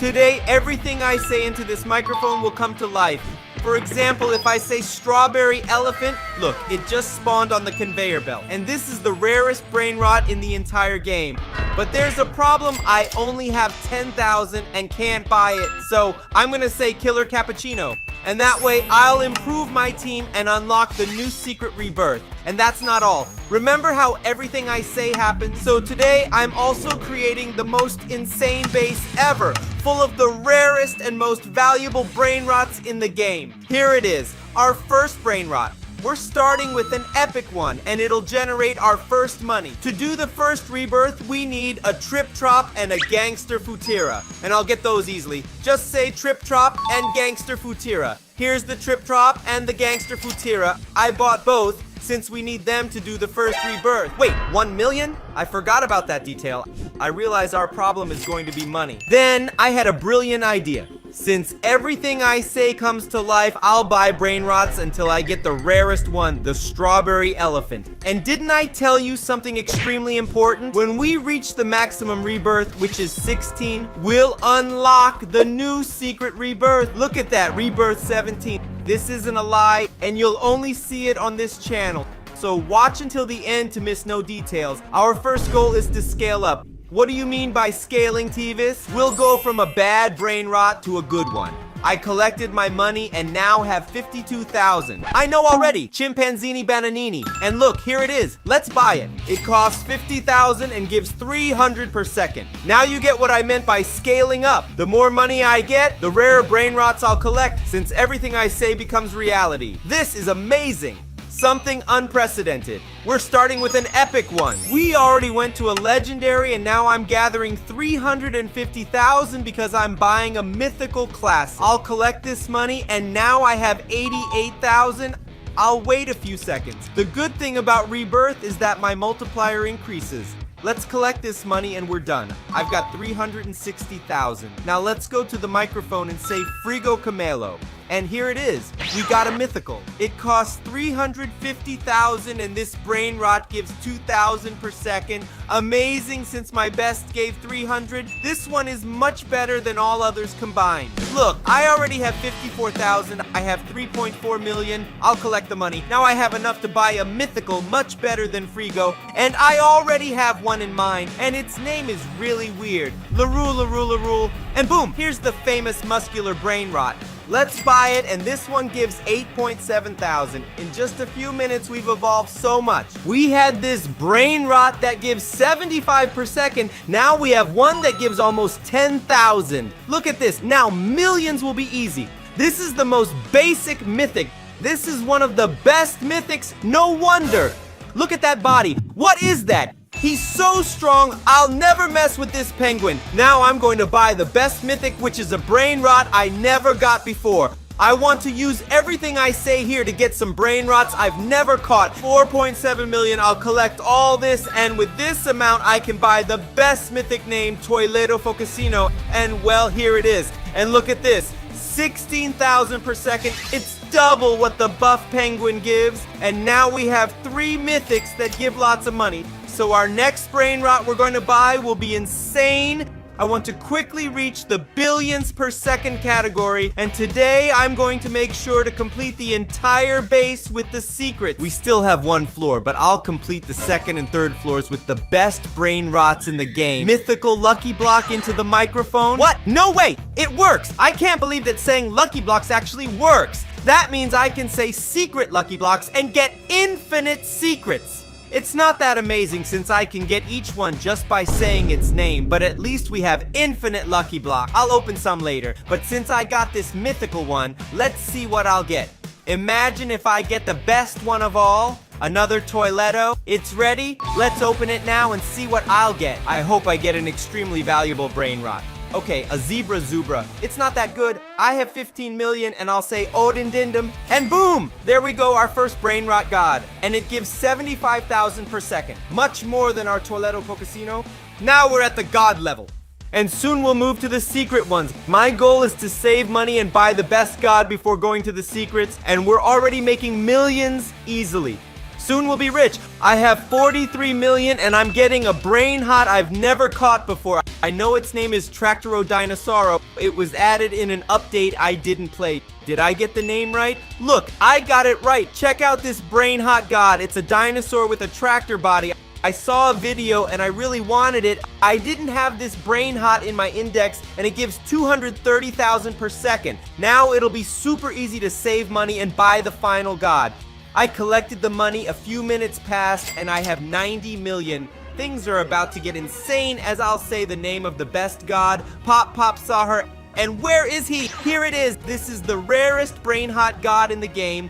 Today, everything I say into this microphone will come to life. For example, if I say strawberry elephant, look, it just spawned on the conveyor belt. And this is the rarest brain rot in the entire game. But there's a problem, I only have 10,000 and can't buy it. So I'm gonna say killer cappuccino. And that way, I'll improve my team and unlock the new secret rebirth. And that's not all. Remember how everything I say happens? So today, I'm also creating the most insane base ever, full of the rarest and most valuable brain rots in the game. Here it is, our first brain rot. We're starting with an epic one, and it'll generate our first money. To do the first rebirth, we need a Trip Trop and a Gangster Futira. And I'll get those easily. Just say Trip Trop and Gangster Futira. Here's the Trip Trop and the Gangster Futira. I bought both since we need them to do the first rebirth. Wait, 1 million? I forgot about that detail. I realize our problem is going to be money. Then I had a brilliant idea. Since everything I say comes to life, I'll buy brain rots until I get the rarest one, the strawberry elephant. And didn't I tell you something extremely important? When we reach the maximum rebirth, which is 16, we'll unlock the new secret rebirth. Look at that, rebirth 17. This isn't a lie, and you'll only see it on this channel. So watch until the end to miss no details. Our first goal is to scale up. What do you mean by scaling, Tevis? We'll go from a bad brain rot to a good one. I collected my money and now have 52,000. I know already, Chimpanzini Bananini. And look, here it is. Let's buy it. It costs 50,000 and gives 300 per second. Now you get what I meant by scaling up. The more money I get, the rarer brain rots I'll collect, since everything I say becomes reality. This is amazing. Something unprecedented. We're starting with an epic one. We already went to a legendary and now I'm gathering 350,000 because I'm buying a mythical class. I'll collect this money and now I have 88,000. I'll wait a few seconds. The good thing about rebirth is that my multiplier increases. Let's collect this money and we're done. I've got 360,000. Now let's go to the microphone and say Frigo Camelo. And here it is. We got a mythical. It costs 350,000 and this brain rot gives 2,000 per second. Amazing, since my best gave 300. This one is much better than all others combined. Look, I already have 54,000. I have 3.4 million. I'll collect the money. Now I have enough to buy a mythical much better than Frigo. And I already have one in mind. And its name is really weird. LaRue. And boom, here's the famous muscular brain rot. Let's buy it, and this one gives 8.7 thousand. In just a few minutes, we've evolved so much. We had this brain rot that gives 75 per second. Now we have one that gives almost 10,000. Look at this. Now millions will be easy. This is the most basic mythic. This is one of the best mythics. No wonder. Look at that body. What is that? He's so strong, I'll never mess with this penguin. Now I'm going to buy the best mythic, which is a brain rot I never got before. I want to use everything I say here to get some brain rots I've never caught. 4.7 million, I'll collect all this, and with this amount I can buy the best mythic named Toiledo Focusino. And well, here it is. And look at this, 16,000 per second. It's double what the buff penguin gives. And now we have 3 mythics that give lots of money. So our next brain rot we're going to buy will be insane. I want to quickly reach the billions per second category, and today I'm going to make sure to complete the entire base with the secrets. We still have one floor, but I'll complete the second and third floors with the best brain rots in the game. Mythical Lucky Block into the microphone. What? No way! It works! I can't believe that saying Lucky Blocks actually works. That means I can say secret Lucky Blocks and get infinite secrets. It's not that amazing since I can get each one just by saying its name, but at least we have infinite Lucky Block. I'll open some later, but since I got this mythical one, let's see what I'll get. Imagine if I get the best one of all, another Toiledo. It's ready. Let's open it now and see what I'll get. I hope I get an extremely valuable brain rot. Okay, a Zebra Zubra. It's not that good. I have 15 million and I'll say Odin Dindum. And boom! There we go, our first brain rot god. And it gives 75,000 per second. Much more than our Toiledo Focusino. Now we're at the god level. And soon we'll move to the secret ones. My goal is to save money and buy the best god before going to the secrets. And we're already making millions easily. Soon we'll be rich. I have 43 million and I'm getting a brain hot I've never caught before. I know its name is Tractorodinosauro. It was added in an update I didn't play. Did I get the name right? Look, I got it right. Check out this brain hot god. It's a dinosaur with a tractor body. I saw a video and I really wanted it. I didn't have this brain hot in my index and it gives 230,000 per second. Now it'll be super easy to save money and buy the final god. I collected the money, a few minutes passed, and I have 90 million. Things are about to get insane as I'll say the name of the best god, Pop Pop Sahur. And where is he? Here it is. This is the rarest brain hot god in the game.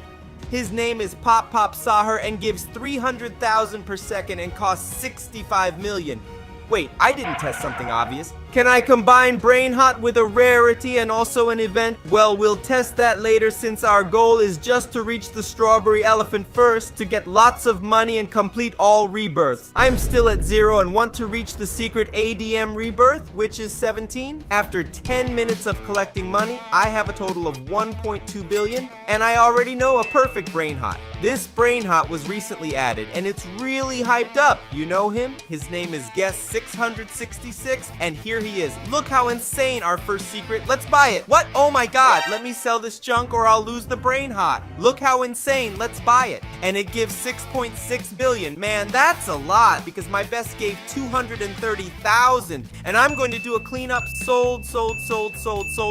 His name is Pop Pop Sahur and gives 300,000 per second and costs 65 million. Wait, I didn't test something obvious. Can I combine Brain Hot with a rarity and also an event? Well, we'll test that later since our goal is just to reach the strawberry elephant first to get lots of money and complete all rebirths. I'm still at 0 and want to reach the secret ADM rebirth, which is 17. After 10 minutes of collecting money, I have a total of 1.2 billion and I already know a perfect Brain Hot. This Brain Hot was recently added and it's really hyped up. You know him? His name is Guest 666 and here he is. Look how insane our first secret. Let's buy it. What? Oh my god. Let me sell this junk or I'll lose the Brain Hot. Look how insane. Let's buy it. And it gives 6.6 billion. Man, that's a lot because my best gave 230,000. And I'm going to do a cleanup. Sold,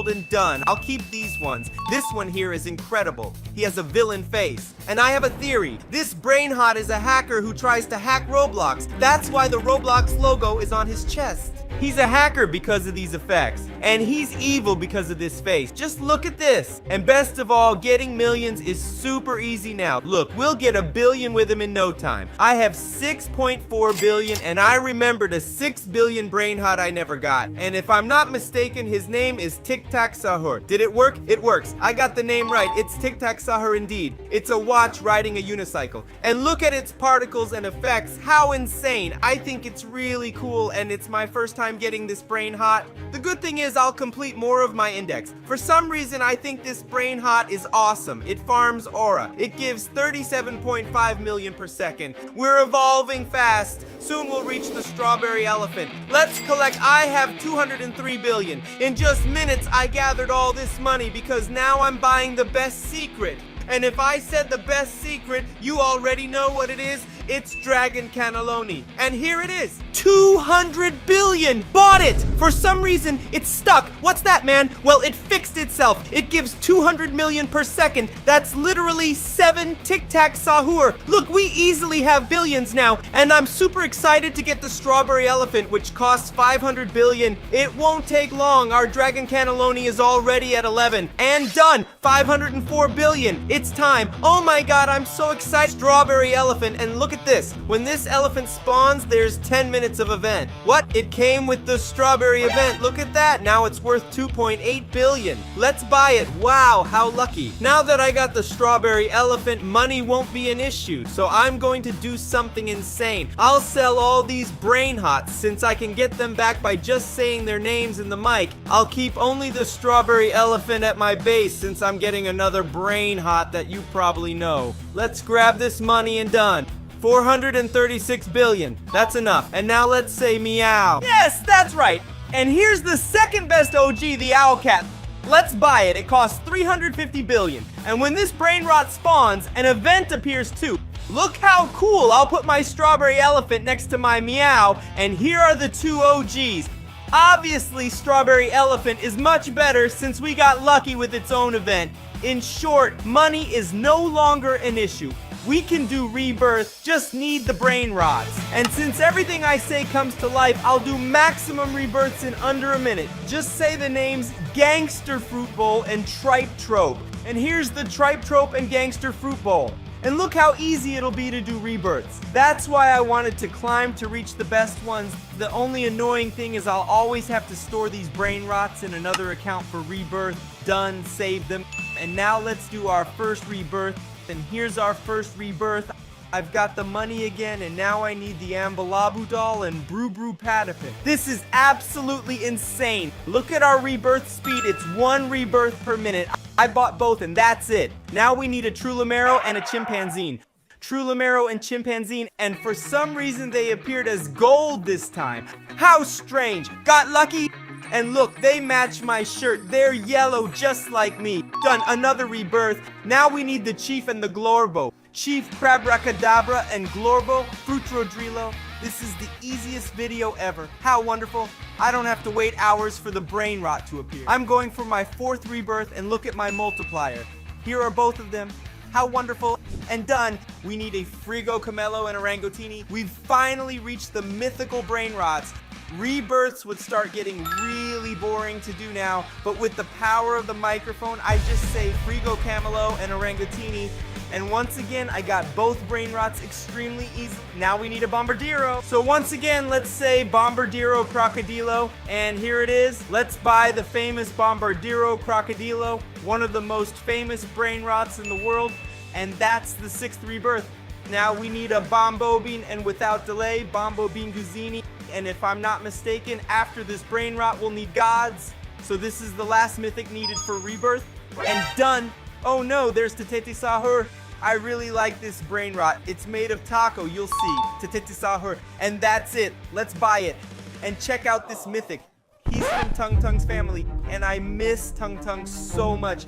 and done. I'll keep these ones. This one here is incredible. He has a villain face. And I have a theory. This Brain Hot is a hacker who tries to hack Roblox. That's why the Roblox logo is on his chest. He's a hacker because of these effects, and he's evil because of this face. Just look at this. And best of all, getting millions is super easy now. Look, we'll get 1 billion with him in no time. I have 6.4 billion, and I remembered a 6 billion Brain Hot I never got. And if I'm not mistaken, his name is Tic Tac Sahur. Did it work? It works. I got the name right. It's Tic Tac Sahur indeed. It's a watch riding a unicycle. And look at its particles and effects. How insane. I think it's really cool, and it's my first time getting this Brain Hot. The good thing is I'll complete more of my index. For some reason, I think this Brain Hot is awesome. It farms aura. It gives 37.5 million per second. We're evolving fast. Soon we'll reach the strawberry elephant. Let's collect. I have 203 billion. In just minutes, I gathered all this money because now I'm buying the best secret. And if I said the best secret, you already know what it is. It's Dragon Cannelloni. And here it is. 200 billion! Bought it! For some reason, it's stuck. What's that, man? Well, it fixed itself. It gives 200 million per second. That's literally 7 Tic Tac Sahur. Look, we easily have billions now. And I'm super excited to get the strawberry elephant, which costs 500 billion. It won't take long. Our Dragon Cannelloni is already at 11. And done! 504 billion. It's time. Oh my god, I'm so excited. Strawberry elephant, and look at this. When this elephant spawns, there's 10 minutes of event. What? It came with the strawberry event. Look at that. Now it's worth 2.8 billion. Let's buy it. Wow, how lucky. Now that I got the strawberry elephant, money won't be an issue. So I'm going to do something insane. I'll sell all these Brain Hots since I can get them back by just saying their names in the mic. I'll keep only the strawberry elephant at my base since I'm getting another Brain Hot that you probably know. Let's grab this money and done. 436 billion. That's enough. And now let's say meow. Yes, that's right. And here's the second best OG, the owl cat. Let's buy it. It costs 350 billion. And when this Brainrot spawns, an event appears too. Look how cool. I'll put my strawberry elephant next to my meow. And here are the two OGs. Obviously, strawberry elephant is much better since we got lucky with its own event. In short, money is no longer an issue. We can do rebirth, just need the brain rots. And since everything I say comes to life, I'll do maximum rebirths in under a minute. Just say the names Gangster Fruit Bowl and Tripe Trope. And here's the Tripe Trope and Gangster Fruit Bowl. And look how easy it'll be to do rebirths. That's why I wanted to climb to reach the best ones. The only annoying thing is I'll always have to store these brain rots in another account for rebirth. Done, saved them. And now let's do our first rebirth. And here's our first rebirth. I've got the money again, and now I need the Ambalabu doll and Brew Brew Patapin. This is absolutely insane. Look at our rebirth speed. It's 1 rebirth per minute. I bought both, and that's it. Now we need a Trulamero and a Chimpanzee. Trulamero, and Chimpanzee, and for some reason they appeared as gold this time. How strange. Got lucky? And look, they match my shirt. They're yellow just like me. Done, another rebirth. Now we need the Chief and the Glorbo. Chief Crabracadabra and Glorbo Frutrodrilo. This is the easiest video ever. How wonderful. I don't have to wait hours for the Brainrot to appear. I'm going for my 4th rebirth, and look at my multiplier. Here are both of them. How wonderful. And done. We need a Frigo Camelo and Orangutini. We've finally reached the mythical Brainrots. Rebirths would start getting really boring to do now, but with the power of the microphone, I just say Frigo Camelo and Orangutini, and once again, I got both Brainrots extremely easy. Now we need a Bombardiro. So once again, let's say Bombardiro Crocodilo, and here it is. Let's buy the famous Bombardiro Crocodilo, one of the most famous Brainrots in the world, and that's the 6th rebirth. Now we need a Bombobine, and without delay, Bombobine Guzini. And if I'm not mistaken, after this Brainrot, we'll need gods. So this is the last mythic needed for rebirth. And done. Oh no, there's Tetete Sahur. I really like this Brainrot. It's made of taco, you'll see. Tetete Sahur. And that's it. Let's buy it. And check out this mythic. He's from Tung Tung's family, and I miss Tung Tung so much.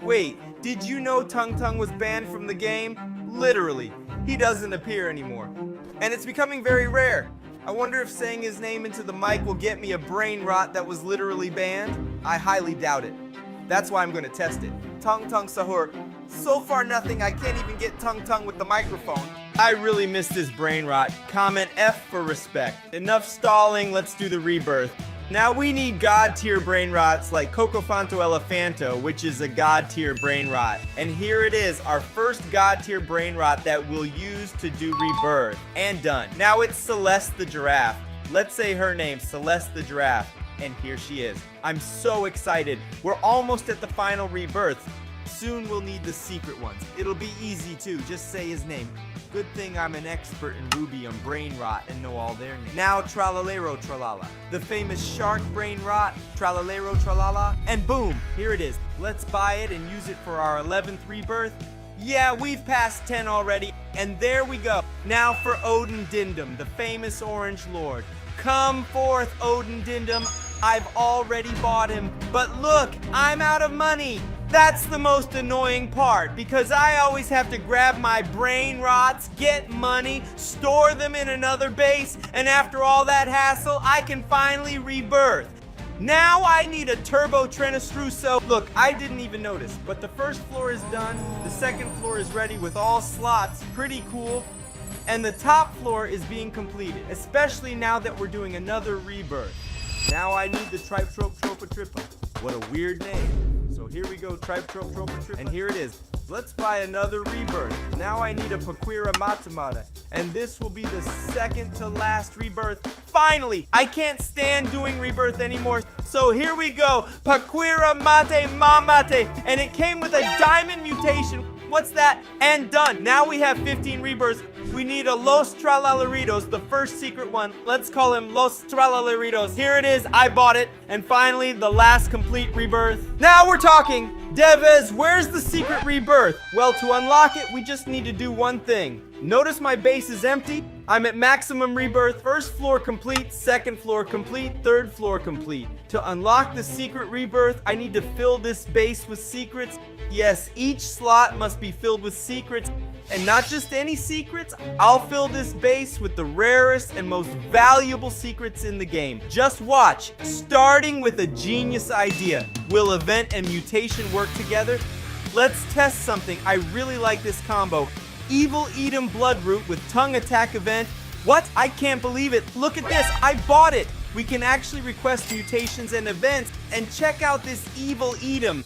Wait, did you know Tung Tung was banned from the game? Literally. He doesn't appear anymore. And it's becoming very rare. I wonder if saying his name into the mic will get me a Brainrot that was literally banned. I highly doubt it. That's why I'm going to test it. Tung Tung Sahur. So far nothing, I can't even get Tung Tung with the microphone. I really miss this Brainrot. Comment F for respect. Enough stalling, let's do the rebirth. Now we need god tier Brainrots like Cocofanto Elefanto, which is a god tier Brainrot. And here it is, our first god tier Brainrot that we'll use to do rebirth. And done. Now it's Celeste the Giraffe. Let's say her name, Celeste the Giraffe. And here she is. I'm so excited. We're almost at the final rebirth. Soon we'll need the secret ones. It'll be easy too, just say his name. Good thing I'm an expert in Ruby on Brainrot and know all their names. Now Tralalero Tralala. The famous shark Brainrot, Tralalero Tralala. And boom, here it is. Let's buy it and use it for our 11th rebirth. Yeah, we've passed 10 already. And there we go. Now for Odin Dindum, the famous Orange Lord. Come forth, Odin Dindum. I've already bought him. But look, I'm out of money. That's the most annoying part, because I always have to grab my Brainrots, get money, store them in another base, and after all that hassle, I can finally rebirth. Now I need a Turbo Trenestruso. Look, I didn't even notice, but the first floor is done, the second floor is ready with all slots, pretty cool, and the top floor is being completed, especially now that we're doing another rebirth. Now I need the Tripe-Trope Tropa-Trippa. What a weird name. So here we go, Tripe-Trope Tropa-Trippa. And here it is. Let's buy another rebirth. Now I need a Paquira Matamata. And this will be the second to last rebirth. Finally! I can't stand doing rebirth anymore. So here we go. Paquira Mate Mamate. And it came with a diamond mutation. What's that? And done. Now we have 15 rebirths. We need a Los Tralaleritos, the first secret one. Let's call him Los Tralaleritos. Here it is. I bought it. And finally, the last complete rebirth. Now we're talking. Devez, where's the secret rebirth? Well, to unlock it, we just need to do one thing. Notice my base is empty. I'm at maximum rebirth. First floor complete, second floor complete, third floor complete. To unlock the secret rebirth, I need to fill this base with secrets. Yes, each slot must be filled with secrets. And not just any secrets, I'll fill this base with the rarest and most valuable secrets in the game. Just watch. Starting with a genius idea. Will event and mutation work together? Let's test something. I really like this combo. Evil Edom Bloodroot with Tongue Attack event. What? I can't believe it. Look at this. I bought it. We can actually request mutations and events. And check out this Evil Edom.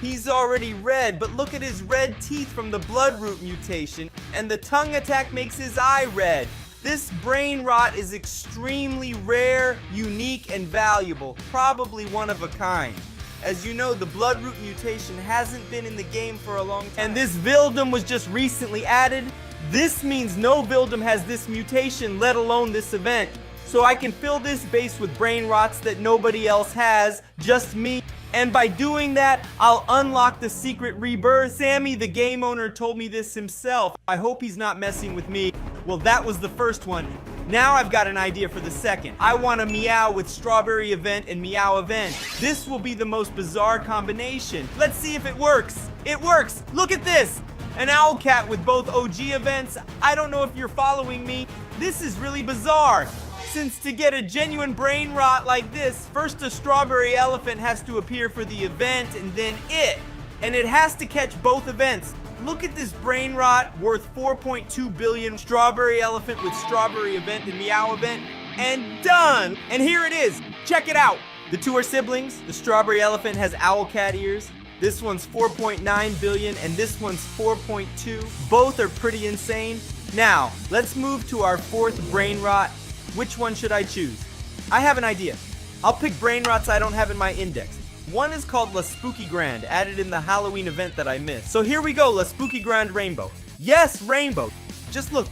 He's already red, but look at his red teeth from the Bloodroot mutation, and the tongue attack makes his eye red. This Brainrot is extremely rare, unique, and valuable, probably one of a kind. As you know, the Bloodroot mutation hasn't been in the game for a long time, and this Vildum was just recently added. This means no Vildum has this mutation, let alone this event. So I can fill this base with Brainrots that nobody else has, just me. And by doing that, I'll unlock the secret rebirth. Sammy, the game owner, told me this himself. I hope he's not messing with me. Well, that was the first one. Now I've got an idea for the second. I want a Meow with Strawberry Event and Meow Event. This will be the most bizarre combination. Let's see if it works. It works! Look at this! An Owlcat with both OG events. I don't know if you're following me. This is really bizarre. Since to get a genuine brain rot like this, first a strawberry elephant has to appear for the event and then it. And it has to catch both events. Look at this brain rot worth 4.2 billion. Strawberry elephant with strawberry event and meow event. And done! And here it is. Check it out. The two are siblings. The strawberry elephant has owlcat ears. This one's 4.9 billion and this one's 4.2. Both are pretty insane. Now, let's move to our fourth brain rot. Which one should I choose? I have an idea. I'll pick brain rots I don't have in my index. One is called La Spooky Grand, added in the Halloween event that I missed. So here we go, La Spooky Grand Rainbow. Yes, rainbow. Just look.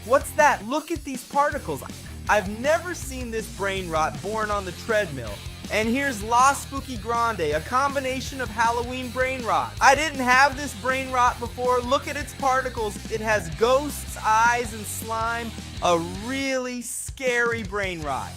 What's that? Look at these particles. I've never seen this brain rot born on the treadmill. And here's La Spooky Grande, a combination of Halloween brain rot. I didn't have this brain rot before. Look at its particles. It has ghosts, eyes, and slime. A really scary brain rot.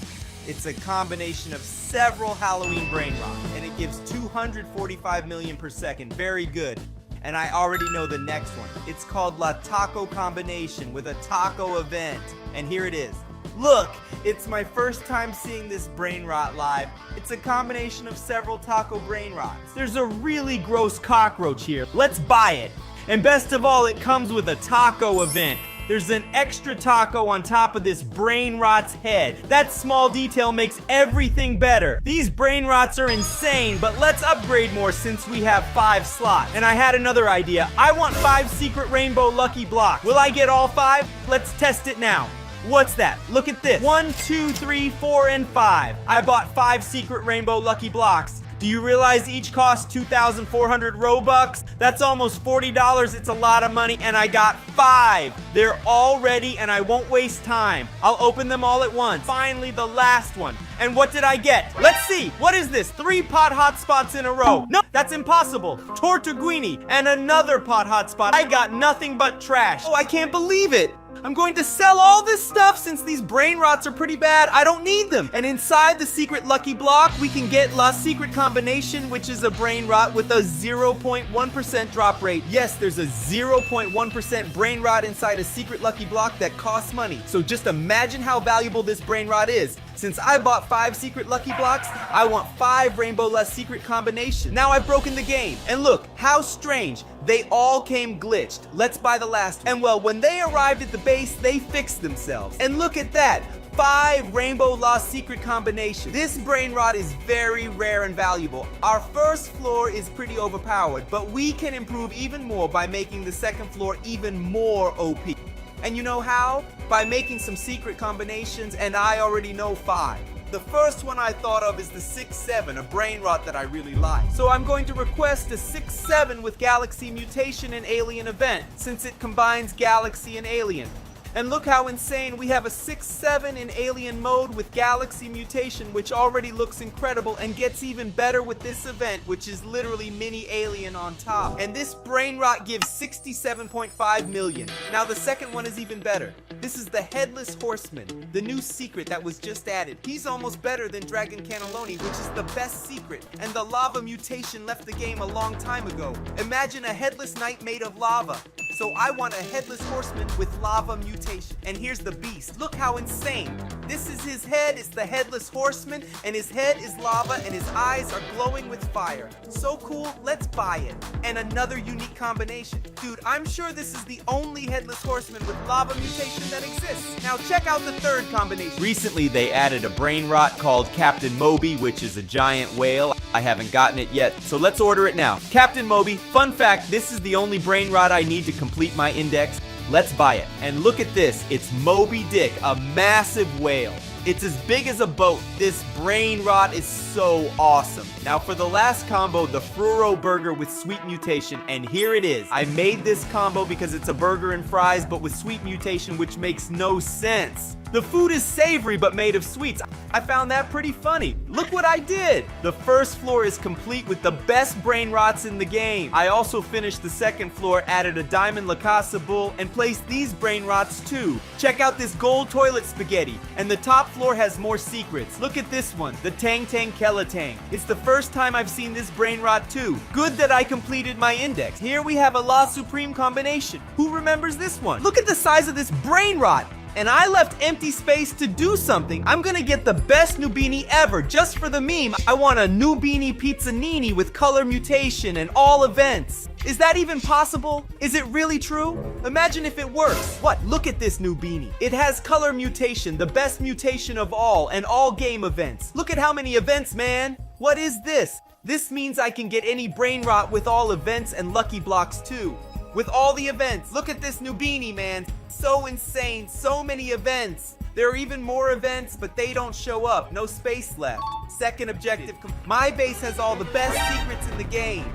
It's a combination of several Halloween brain rot, and it gives 245 million per second. Very good. And I already know the next one. It's called La Taco Combination with a taco event. And here it is. Look, it's my first time seeing this brain rot live. It's a combination of several taco brain rots. There's a really gross cockroach here. Let's buy it. And best of all, it comes with a taco event. There's an extra taco on top of this brain rot's head. That small detail makes everything better. These brain rots are insane, but let's upgrade more since we have 5 slots. And I had another idea. I want 5 secret rainbow lucky blocks. Will I get all 5? Let's test it now. What's that? Look at this. 1, 2, 3, 4, and 5. I bought 5 secret rainbow lucky blocks. Do you realize each costs 2,400 Robux? That's almost $40. It's a lot of money, and I got 5. They're all ready, and I won't waste time. I'll open them all at once. Finally, the last one. And what did I get? Let's see. What is this? 3 pot hotspots in a row. No, that's impossible. Tortuguini and another pot hotspot. I got nothing but trash. Oh, I can't believe it. I'm going to sell all this stuff since these brain rots are pretty bad. I don't need them. And inside the secret lucky block, we can get La Secret Combination, which is a brain rot with a 0.1% drop rate. Yes, there's a 0.1% brain rot inside a secret lucky block that costs money. So just imagine how valuable this brain rot is. Since I bought 5 secret lucky blocks, I want 5 Rainbow La Secret Combinations. Now I've broken the game. And look, how strange. They all came glitched. Let's buy the last. And well, when they arrived at the base, they fixed themselves. And look at that. 5 Rainbow La Secret Combinations. This brain rot is very rare and valuable. Our first floor is pretty overpowered, but we can improve even more by making the second floor even more OP. And you know how? By making some secret combinations, and I already know 5. The first one I thought of is the 6-7, a brain rot that I really like. So I'm going to request a 6-7 with Galaxy Mutation and Alien Event, since it combines Galaxy and Alien. And look how insane, we have a 6-7 in Alien mode with Galaxy Mutation, which already looks incredible and gets even better with this event, which is literally mini Alien on top. And this brain rot gives 67.5 million. Now the second one is even better. This is the Headless Horseman, the new secret that was just added. He's almost better than Dragon Cannelloni, which is the best secret. And the lava mutation left the game a long time ago. Imagine a headless knight made of lava. So I want a Headless Horseman with lava mutation. And here's the beast. Look how insane. This is his head. It's the Headless Horseman. And his head is lava and his eyes are glowing with fire. So cool. Let's buy it. And another unique combination. Dude, I'm sure this is the only Headless Horseman with lava mutation that exists. Now check out the third combination. Recently they added a brain rot called Captain Moby, which is a giant whale. I haven't gotten it yet, so let's order it now. Captain Moby, fun fact, this is the only brain rot I need to complete my index. Let's buy it. And look at this, it's Moby Dick, a massive whale. It's as big as a boat. This brain rot is so awesome. Now for the last combo, the Fruro Burger with Sweet Mutation, and here it is. I made this combo because it's a burger and fries, but with Sweet Mutation, which makes no sense. The food is savory but made of sweets. I found that pretty funny. Look what I did! The first floor is complete with the best Brainrots in the game. I also finished the second floor, added a diamond La Casa bull, and placed these Brainrots too. Check out this gold toilet spaghetti. And the top floor has more secrets. Look at this one, the Tang Tang Kelatang. It's the first time I've seen this Brainrot too. Good that I completed my index. Here we have a La Supreme combination. Who remembers this one? Look at the size of this Brainrot! And I left empty space to do something. I'm gonna get the best Nubini ever, just for the meme. I want a Nubini Pizzanini with color mutation and all events. Is that even possible? Is it really true? Imagine if it works. What? Look at this Nubini. It has color mutation, the best mutation of all, and all game events. Look at how many events, man. What is this? This means I can get any Brainrot with all events and lucky blocks too. With all the events. Look at this Nubini, man. So insane, so many events. There are even more events, but they don't show up. No space left. Second objective. My base has all the best secrets in the game.